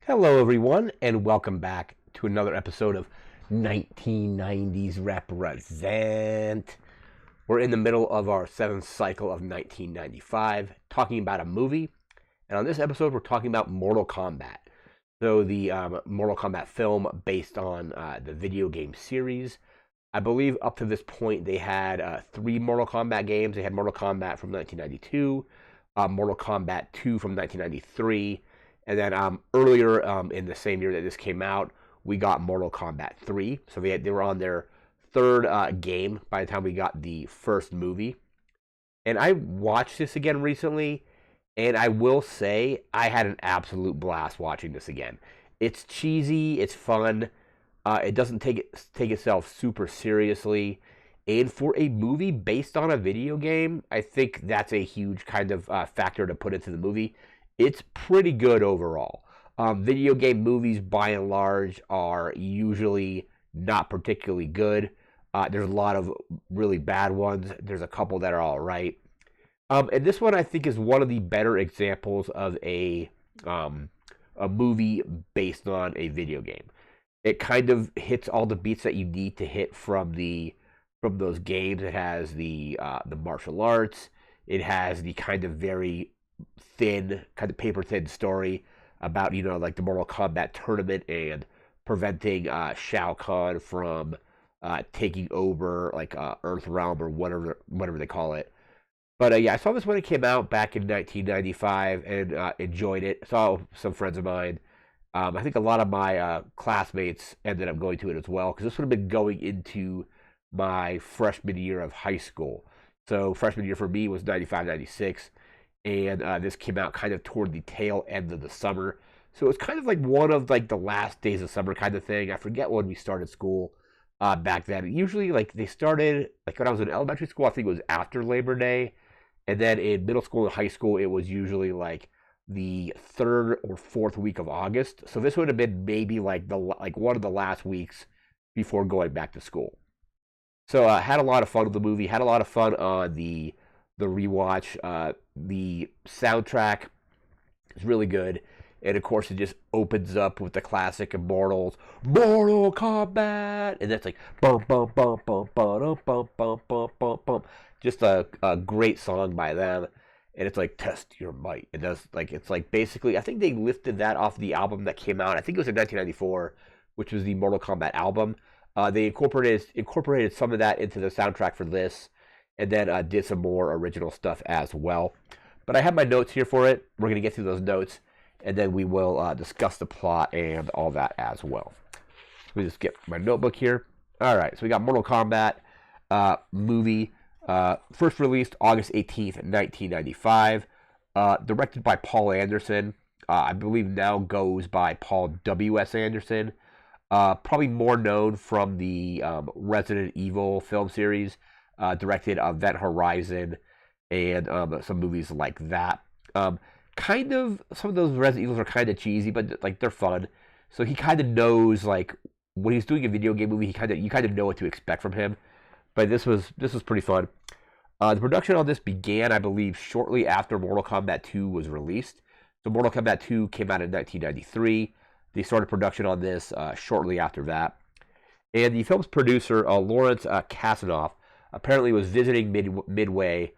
Hello, everyone, and welcome back to another episode of 1990s Represent. We're in the middle of our seventh cycle of 1995, talking about a movie. And on this episode, we're talking about Mortal Kombat. So, the Mortal Kombat film based on the video game series. I believe up to this point, they had three Mortal Kombat games. They had Mortal Kombat from 1992, Mortal Kombat 2 from 1993. And then earlier in the same year that this came out, we got Mortal Kombat 3. So they were on their third game by the time we got the first movie. And I watched this again recently, and I will say I had an absolute blast watching this again. It's cheesy, it's fun, it doesn't take itself super seriously. And for a movie based on a video game, I think that's a huge kind of factor to put into the movie. It's pretty good overall. Video game movies, by and large, are usually not particularly good. There's a lot of really bad ones. There's a couple that are all right. And this one, I think, is one of the better examples of a movie based on a video game. It kind of hits all the beats that you need to hit from those games. It has the martial arts. It has the kind of very thin, kind of paper thin story about like the Mortal Kombat tournament and preventing Shao Kahn from taking over like Earth Realm or whatever they call it. But yeah, I saw this when it came out back in 1995 and enjoyed it. Saw some friends of mine. I think a lot of my classmates ended up going to it as well because this would have been going into my freshman year of high school. So freshman year for me was 95, 96, and this came out kind of toward the tail end of the summer. So it's kind of like one of like the last days of summer kind of thing. I forget when we started school back then. Usually like they started like when I was in elementary school, I think it was after Labor Day, and then in middle school and high school, it was usually like the third or fourth week of August. So this would have been maybe like one of the last weeks before going back to school. So had a lot of fun with the movie. Had a lot of fun on the rewatch. The soundtrack is really good, and of course it just opens up with the classic Immortals, Mortal Kombat, and that's like bum bum bum bum bum bum bum bum bum bum. Just a great song by them, and it's like test your might. It does like it's like basically I think they lifted that off the album that came out. I think it was in 1994, which was the Mortal Kombat album. They incorporated some of that into the soundtrack for this, and then did some more original stuff as well. But I have my notes here for it. We're gonna get through those notes, and then we will discuss the plot and all that as well. Let me just get my notebook here. All right, so we got Mortal Kombat movie, first released August 18th, 1995. Directed by Paul Anderson. I believe now goes by Paul W.S. Anderson. Probably more known from the Resident Evil film series, directed Event Horizon and some movies like that. Kind of some of those Resident Evils are kind of cheesy, but like they're fun. So he kind of knows like when he's doing a video game movie, you kind of know what to expect from him. But this was pretty fun. The production on this began, I believe, shortly after Mortal Kombat 2 was released. So Mortal Kombat 2 came out in 1993. They started production on this shortly after that. And the film's producer, Lawrence Kasanoff, apparently was visiting Midway,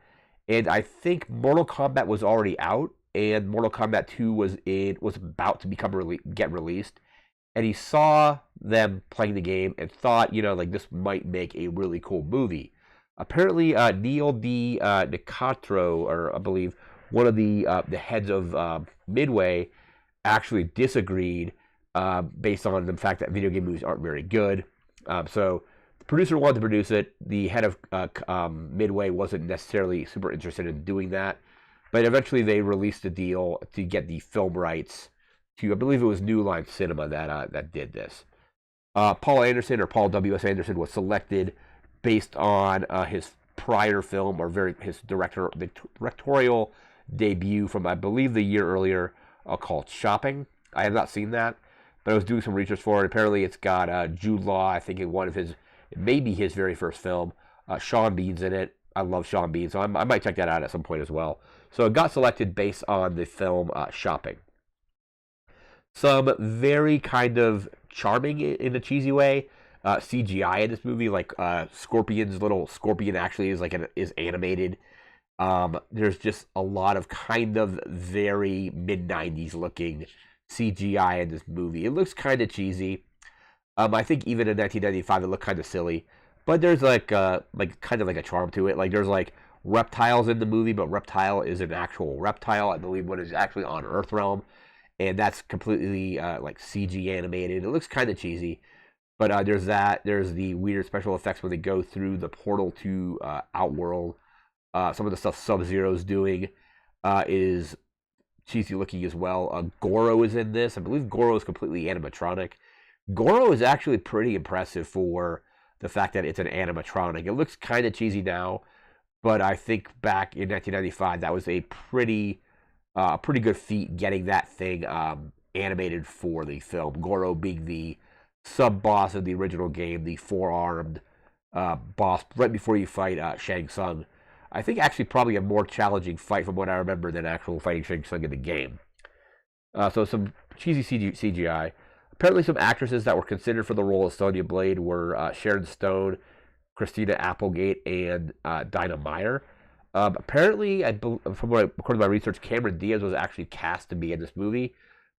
and I think Mortal Kombat was already out, and Mortal Kombat 2 was about to get released, and he saw them playing the game and thought, like this might make a really cool movie. Apparently, Neil D. Nicotro, or I believe one of the heads of Midway, actually disagreed based on the fact that video game movies aren't very good. So the producer wanted to produce it. The head of Midway wasn't necessarily super interested in doing that, but eventually they released a deal to get the film rights to, I believe it was New Line Cinema that did this. Paul Anderson, or Paul W.S. Anderson, was selected based on his prior film, or his directorial debut from, I believe, the year earlier, called Shopping. I have not seen that, but I was doing some research for it. Apparently, it's got Jude Law, I think, in one of his, maybe his very first film. Sean Bean's in it. I love Sean Bean, so I might check that out at some point as well. So it got selected based on the film Shopping. Some very kind of charming in a cheesy way. CGI in this movie, like Scorpion's little scorpion actually is animated. There's just a lot of kind of very mid-90s looking CGI in this movie. It looks kind of cheesy. I think even in 1995 it looked kind of silly, but there's like kind of like a charm to it. Like there's like reptiles in the movie, but Reptile is an actual reptile. I believe what is actually on Earthrealm, and that's completely like CG animated. It looks kind of cheesy, but there's that. There's the weird special effects when they go through the portal to Outworld. Some of the stuff Sub-Zero's doing is cheesy looking as well. Goro is in this. I believe Goro is completely animatronic. Goro is actually pretty impressive for the fact that it's an animatronic. It looks kind of cheesy now, but I think back in 1995 that was a pretty good feat getting that thing animated for the film. Goro being the sub-boss of the original game, the four-armed boss right before you fight Shang Tsung. I think actually probably a more challenging fight from what I remember than actual fighting Shang Tsung in the game. So some cheesy CGI. Apparently some actresses that were considered for the role of Sonya Blade were Sharon Stone, Christina Applegate, and Dinah Meyer. Apparently, from what according to my research, Cameron Diaz was actually cast to be in this movie,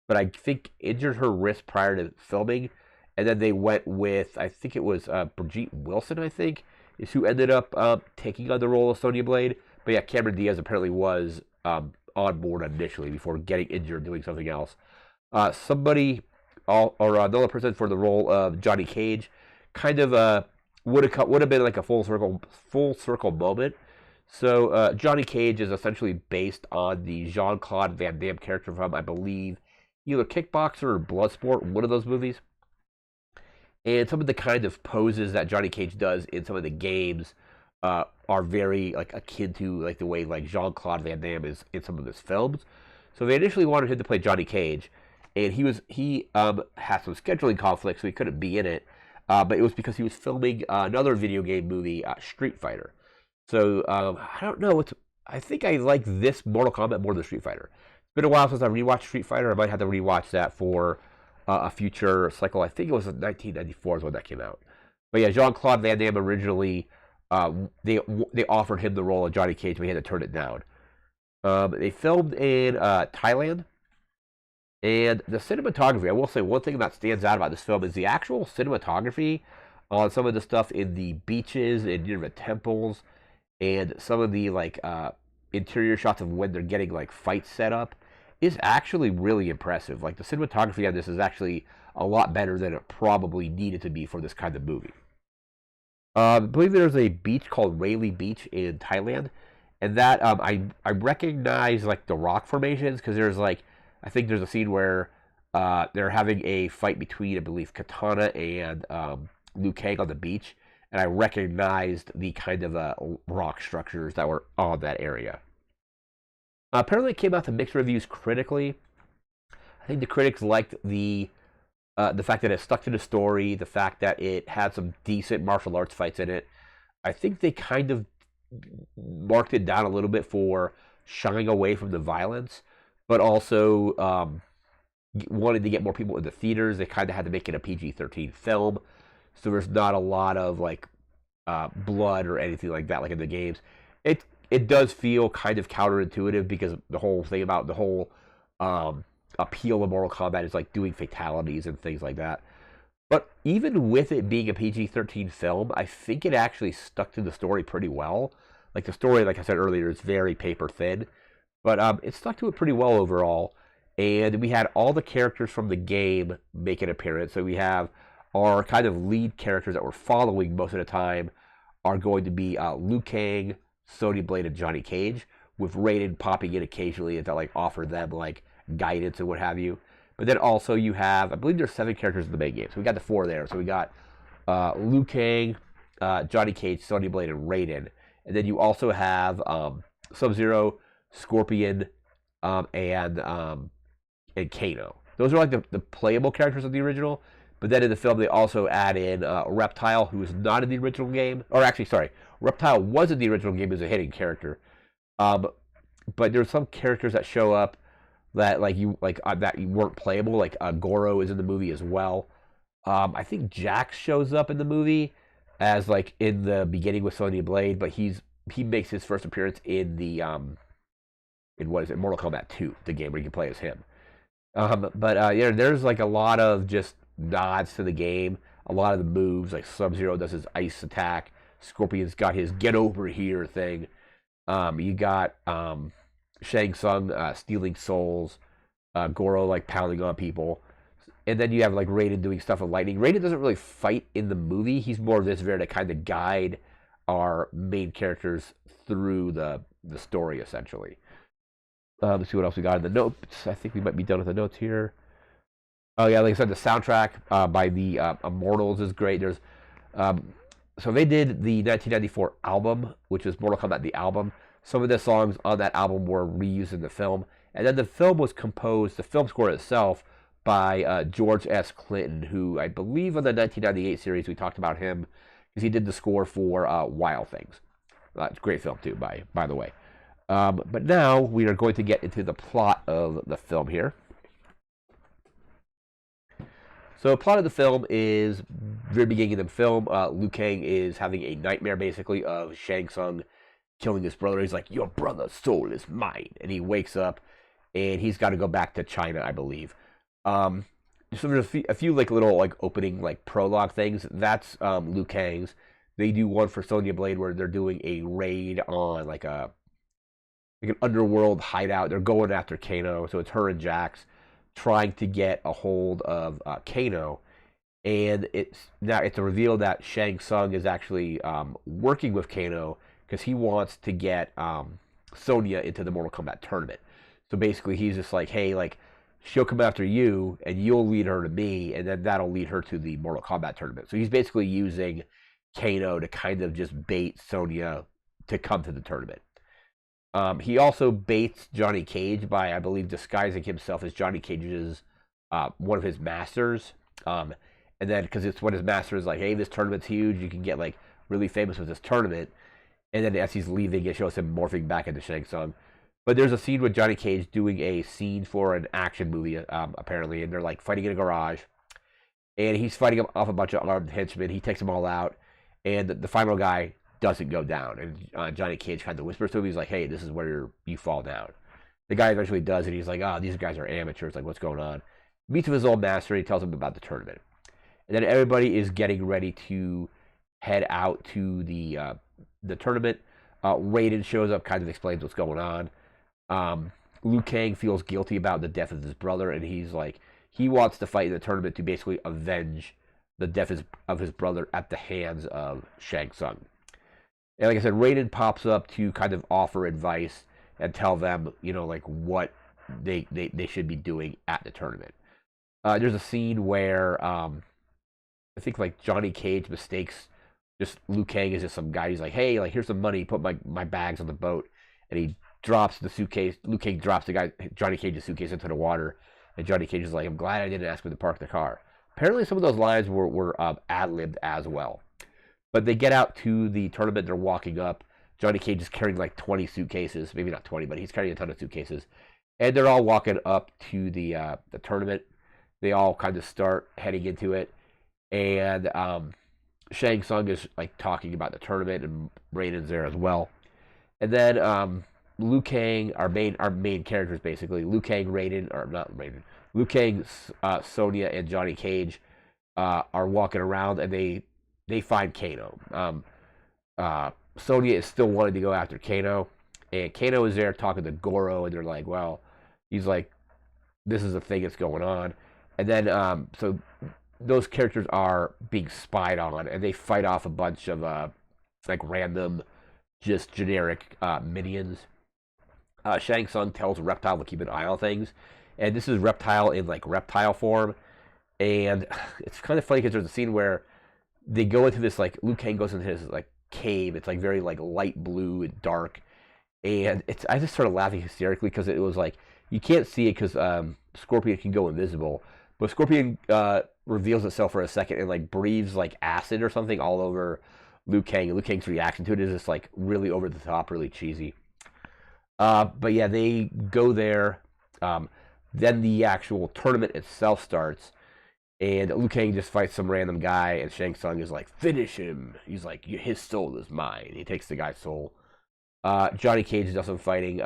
but I think injured her wrist prior to filming, and then they went with, I think it was Brigitte Wilson, I think, is who ended up taking on the role of Sonya Blade. But yeah, Cameron Diaz apparently was on board initially before getting injured doing something else. Another person for the role of Johnny Cage, kind of would have been like a full circle moment. So Johnny Cage is essentially based on the Jean-Claude Van Damme character from, I believe, either Kickboxer or Bloodsport, one of those movies. And some of the kind of poses that Johnny Cage does in some of the games are very like akin to like the way like Jean-Claude Van Damme is in some of his films. So they initially wanted him to play Johnny Cage, and he had some scheduling conflicts, so he couldn't be in it. But it was because he was filming another video game movie, Street Fighter. So I don't know. I think I like this Mortal Kombat more than Street Fighter. It's been a while since I rewatched Street Fighter. I might have to rewatch that for a future cycle. I think it was 1994 is when that came out. But yeah, Jean-Claude Van Damme originally, they offered him the role of Johnny Cage, but he had to turn it down. They filmed in Thailand. And the cinematography, I will say one thing that stands out about this film is the actual cinematography on some of the stuff in the beaches and near the temples, and some of the like interior shots of when they're getting like fights set up is actually really impressive. Like the cinematography on this is actually a lot better than it probably needed to be for this kind of movie. I believe there's a beach called Railay Beach in Thailand, and that I recognize like the rock formations because there's like I think there's a scene where they're having a fight between I believe Katana and Liu Kang on the beach, and I recognized the kind of rock structures that were on that area. Apparently, it came out to mixed reviews critically. I think the critics liked the fact that it stuck to the story, the fact that it had some decent martial arts fights in it. I think they kind of marked it down a little bit for shying away from the violence, but also wanted to get more people in the theaters. They kind of had to make it a PG-13 film, so there's not a lot of like blood or anything like that like in the games. It does feel kind of counterintuitive because the whole thing about the whole appeal of Mortal Kombat is like doing fatalities and things like that. But even with it being a PG-13 film, I think it actually stuck to the story pretty well. Like the story, like I said earlier, is very paper thin, but it stuck to it pretty well overall. And we had all the characters from the game make an appearance. So we have our kind of lead characters that we're following most of the time are going to be Liu Kang, Sonya Blade, and Johnny Cage, with Raiden popping in occasionally to like offer them like guidance and what have you. But then also you have, I believe there's 7 characters in the main game. So we got the 4 there. So we got Liu Kang, Johnny Cage, Sonya Blade, and Raiden. And then you also have Sub-Zero, Scorpion, and Kano. Those are like the playable characters of the original. But then in the film, they also add in Reptile, who is not in the original game. Or actually, sorry, Reptile was in the original game as a hidden character. But there's some characters that show up that that you weren't playable. Like Goro is in the movie as well. I think Jax shows up in the movie as like in the beginning with Sonya Blade, but he makes his first appearance in the in what is it, Mortal Kombat 2, the game where you can play as him. But yeah, there's like a lot of just nods to the game. A lot of the moves, like Sub-Zero does his ice attack. Scorpion's got his get over here thing. You got Shang Tsung stealing souls. Goro like pounding on people. And then you have like Raiden doing stuff with lightning. Raiden doesn't really fight in the movie. He's more of this there to kind of guide our main characters through the story, essentially. Let's see what else we got in the notes. I think we might be done with the notes here. Oh yeah, like I said, the soundtrack by the Immortals is great. There's so they did the 1994 album, which was Mortal Kombat the album. Some of the songs on that album were reused in the film, and then the film was composed, the film score itself, by George S. Clinton, who I believe on the 1998 series we talked about him because he did the score for Wild Things. It's a great film too, by the way. But now we are going to get into the plot of the film here. So the plot of the film is, very beginning of the film, Liu Kang is having a nightmare basically of Shang Tsung killing his brother. He's like, your brother's soul is mine. And he wakes up and he's got to go back to China, I believe. So there's a few like little like opening like prologue things. That's Liu Kang's. They do one for Sonya Blade where they're doing a raid on like an underworld hideout. They're going after Kano, so it's her and Jax trying to get a hold of Kano, and it's a reveal that Shang Tsung is actually working with Kano because he wants to get Sonya into the Mortal Kombat tournament. So basically, he's just like, hey, like she'll come after you, and you'll lead her to me, and then that'll lead her to the Mortal Kombat tournament. So he's basically using Kano to kind of just bait Sonya to come to the tournament. He also baits Johnny Cage by, I believe, disguising himself as Johnny Cage's one of his masters. And then, because it's when his master is like, hey, this tournament's huge, you can get like really famous with this tournament. And then as he's leaving, it shows him morphing back into Shang Tsung. But there's a scene with Johnny Cage doing a scene for an action movie, apparently, and they're like fighting in a garage. And he's fighting off a bunch of armed henchmen. He takes them all out, and the final guy doesn't go down. And Johnny Cage kind of whispers to him, he's like, hey, this is where you fall down. The guy eventually does, and he's like, oh, these guys are amateurs, like, what's going on? Meets with his old master, and he tells him about the tournament. And then everybody is getting ready to head out to the tournament. Raiden shows up, kind of explains what's going on. Liu Kang feels guilty about the death of his brother, and he's like, he wants to fight in the tournament to basically avenge the death of his brother at the hands of Shang Tsung. And like I said, Raiden pops up to kind of offer advice and tell them, you know, like what they should be doing at the tournament. There's a scene where I think like Johnny Cage mistakes just Liu Kang is just some guy. He's like, hey, like here's some money, put my bags on the boat, and he drops the suitcase. Liu Kang drops Johnny Cage's suitcase into the water, and Johnny Cage is like, I'm glad I didn't ask him to park the car. Apparently, some of those lines were ad-libbed as well. But they get out to the tournament, they're walking up. Johnny Cage is carrying like 20 suitcases. Maybe not 20, but he's carrying a ton of suitcases. And they're all walking up to the tournament. They all kind of start heading into it. And Shang Tsung is like talking about the tournament, and Raiden's there as well. And then Liu Kang, our main characters basically, Liu Kang, Raiden, or not Raiden, Liu Kang, Sonya, and Johnny Cage are walking around, and they find Kano. Sonya is still wanting to go after Kano, and Kano is there talking to Goro, and they're like, well, he's like, this is the thing that's going on. And then, so those characters are being spied on, and they fight off a bunch of, like, random, just generic minions. Shang Tsung tells Reptile to keep an eye on things, and this is Reptile in, like, reptile form, and it's kind of funny because there's a scene where they go into this, like, Liu Kang goes into his, like, cave. It's, like, very, like, light blue and dark. And I just started laughing hysterically because it was, like, you can't see it because Scorpion can go invisible. But Scorpion reveals itself for a second and, like, breathes, like, acid or something all over Liu Kang. And Liu Kang's reaction to it is just, like, really over the top, really cheesy. But, yeah, they go there. Then the actual tournament itself starts, and Liu Kang just fights some random guy, and Shang Tsung is like, finish him. He's like, his soul is mine. He takes the guy's soul. Johnny Cage does some fighting.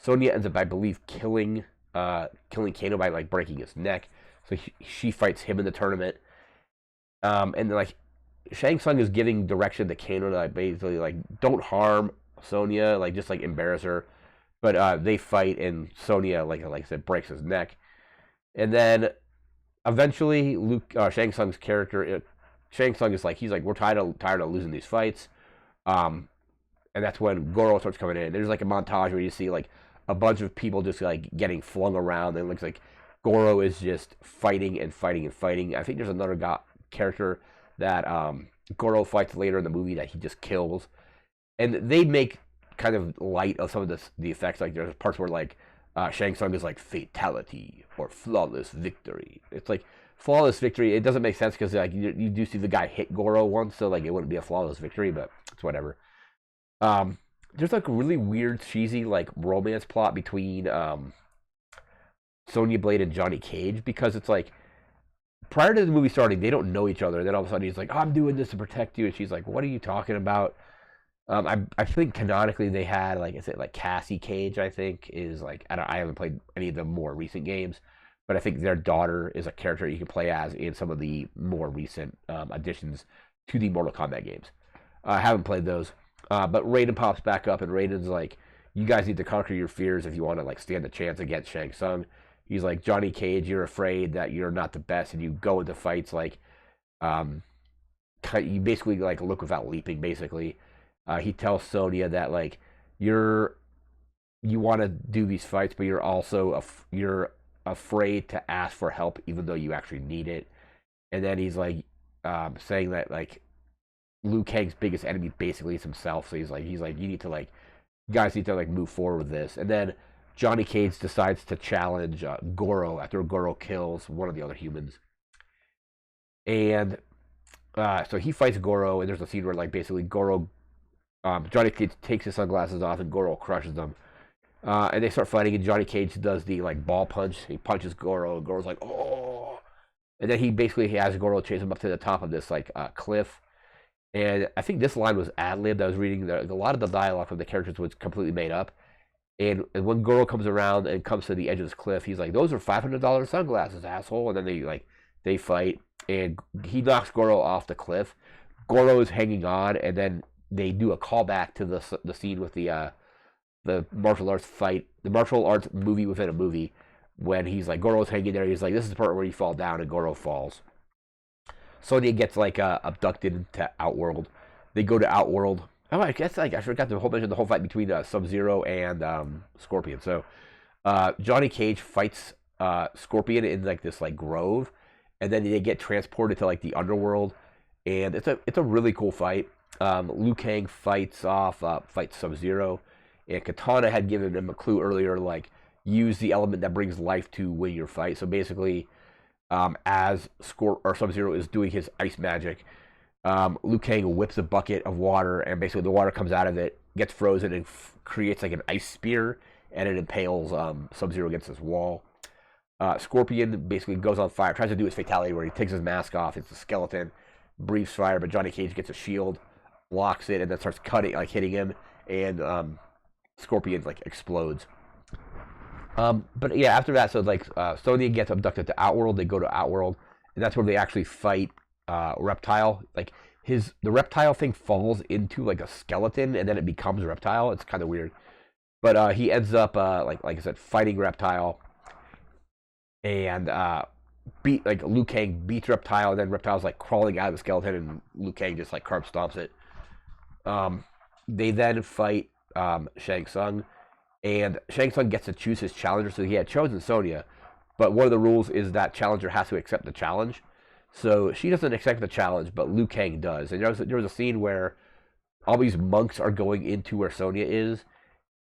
Sonya ends up, I believe, killing Kano by like breaking his neck. So she fights him in the tournament. And then like Shang Tsung is giving direction to Kano to like, basically like, don't harm Sonya, like just like embarrass her. But they fight, and Sonya, like I said, breaks his neck. And then eventually, Shang Tsung's character, Shang Tsung is like, he's like, we're tired of losing these fights. And that's when Goro starts coming in. There's like a montage where you see like a bunch of people just like getting flung around, and it looks like Goro is just fighting and fighting and fighting. I think there's another character that Goro fights later in the movie that he just kills. And they make kind of light of some of the effects. Like there's parts where like Shang Tsung is like fatality or flawless victory. It's like flawless victory. It doesn't make sense because like you do see the guy hit Goro once, so like it wouldn't be a flawless victory, but it's whatever. There's like a really weird, cheesy like romance plot between Sonya Blade and Johnny Cage, because it's like prior to the movie starting, they don't know each other. And then all of a sudden he's like, I'm doing this to protect you, and she's like, what are you talking about? I think canonically they had like, is it like Cassie Cage? I think is like, I haven't played any of the more recent games, but I think their daughter is a character you can play as in some of the more recent additions to the Mortal Kombat games. I haven't played those, but Raiden pops back up, and Raiden's like, you guys need to conquer your fears if you want to like stand a chance against Shang Tsung. He's like, Johnny Cage, you're afraid that you're not the best, and you go into fights like, you basically like look without leaping, basically. He tells Sonya that like you want to do these fights, but you're also you're afraid to ask for help, even though you actually need it. And then he's like saying that like Liu Kang's biggest enemy basically is himself. So he's like you need to like, you guys need to like move forward with this. And then Johnny Cage decides to challenge Goro after Goro kills one of the other humans. And so he fights Goro, and there's a scene where like basically Goro. Johnny Cage takes his sunglasses off, and Goro crushes them. And they start fighting, and Johnny Cage does the like ball punch. He punches Goro, and Goro's like, oh. And then he basically has Goro chase him up to the top of this like cliff. And I think this line was ad-libbed. I was reading a lot of the dialogue from the characters was completely made up. And when Goro comes around and comes to the edge of this cliff, he's like, those are $500 sunglasses, asshole. And then they fight, and he knocks Goro off the cliff. Goro is hanging on, and then they do a callback to the scene with the martial arts fight, the martial arts movie within a movie, when he's like, Goro's hanging there. He's like, this is the part where you fall down, and Goro falls. Sonya gets like abducted to Outworld. They go to Outworld. Oh, I guess like I forgot to mention the whole fight between Sub-Zero and Scorpion. So Johnny Cage fights Scorpion in like this like grove, and then they get transported to like the underworld, and it's a really cool fight. Liu Kang fights Sub-Zero, and Katana had given him a clue earlier, like use the element that brings life to win your fight. So basically, as Sub-Zero is doing his ice magic, Liu Kang whips a bucket of water, and basically the water comes out of it, gets frozen, and creates like an ice spear, and it impales Sub-Zero against this wall. Scorpion basically goes on fire, tries to do his fatality where he takes his mask off. It's a skeleton, breathes fire, but Johnny Cage gets a shield, blocks it, and then starts cutting, like hitting him, and Scorpion like explodes. But yeah, after that, so like Sonya gets abducted to Outworld. They go to Outworld, and that's where they actually fight Reptile. Like the Reptile thing falls into like a skeleton, and then it becomes Reptile. It's kind of weird, but he ends up like I said, fighting Reptile, and Liu Kang beats Reptile, and then Reptile's like crawling out of the skeleton, and Liu Kang just like carp stomps it. They then fight Shang Tsung, and Shang Tsung gets to choose his challenger. So he had chosen Sonya, but one of the rules is that challenger has to accept the challenge. So she doesn't accept the challenge, but Liu Kang does. And there was a scene where all these monks are going into where Sonya is,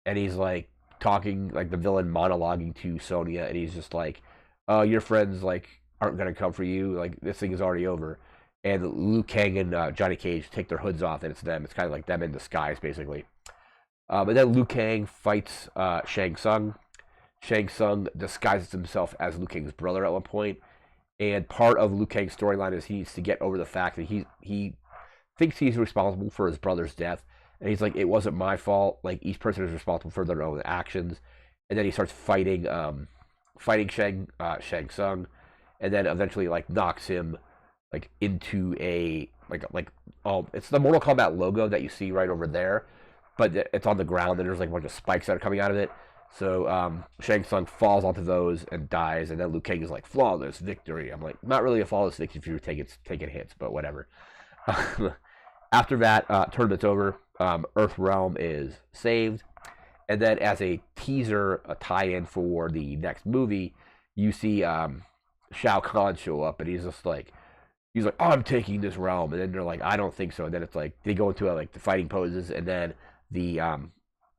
and he's like talking, like the villain monologuing to Sonya, and he's just like, your friends like aren't gonna come for you, like this thing is already over. And Liu Kang and Johnny Cage take their hoods off, and it's them. It's kind of like them in disguise, basically. And then Liu Kang fights Shang Tsung. Shang Tsung disguises himself as Liu Kang's brother at one point, and part of Liu Kang's storyline is he needs to get over the fact that he thinks he's responsible for his brother's death, and he's like, it wasn't my fault. Like each person is responsible for their own actions, and then he starts fighting Shang Tsung, and then eventually like knocks him like into a it's the Mortal Kombat logo that you see right over there, but it's on the ground and there's like a bunch of spikes that are coming out of it. So Shang Tsung falls onto those and dies, and then Liu Kang is like, flawless victory. I'm like, not really a flawless victory if you're taking hits, but whatever. After that, tournament's over. Earthrealm is saved, and then as a teaser, a tie-in for the next movie, you see Shao Kahn show up, and he's like, oh, I'm taking this realm, and then they're like, I don't think so, and then it's like they go into like the fighting poses, and then the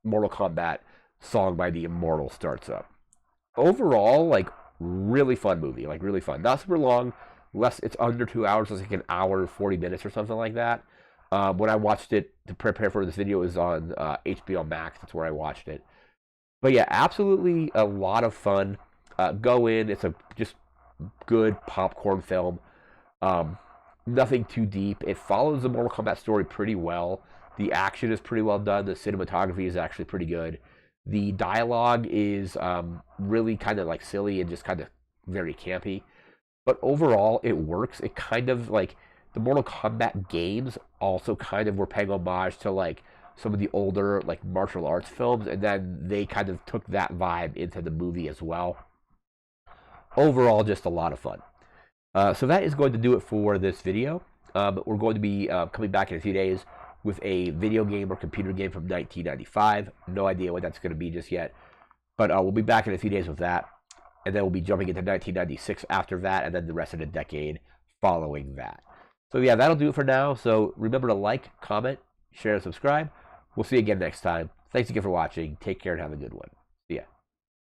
Mortal Kombat song by the Immortal starts up. Overall, like really fun movie, like really fun. Not super long, it's under 2 hours. It's like an hour and 40 minutes or something like that. When I watched it to prepare for this video, it was on HBO Max. That's where I watched it. But yeah, absolutely a lot of fun. Go in. It's a just good popcorn film. Nothing too deep. It follows the Mortal Kombat story pretty well. The action is pretty well done. The cinematography is actually pretty good. The dialogue is really kind of like silly and just kind of very campy. But overall, it works. It kind of like the Mortal Kombat games also kind of were paying homage to like some of the older like martial arts films, and then they kind of took that vibe into the movie as well. Overall, just a lot of fun. So that is going to do it for this video. We're going to be coming back in a few days with a video game or computer game from 1995. No idea what that's going to be just yet. But we'll be back in a few days with that. And then we'll be jumping into 1996 after that, and then the rest of the decade following that. So yeah, that'll do it for now. So remember to like, comment, share, and subscribe. We'll see you again next time. Thanks again for watching. Take care and have a good one. See ya.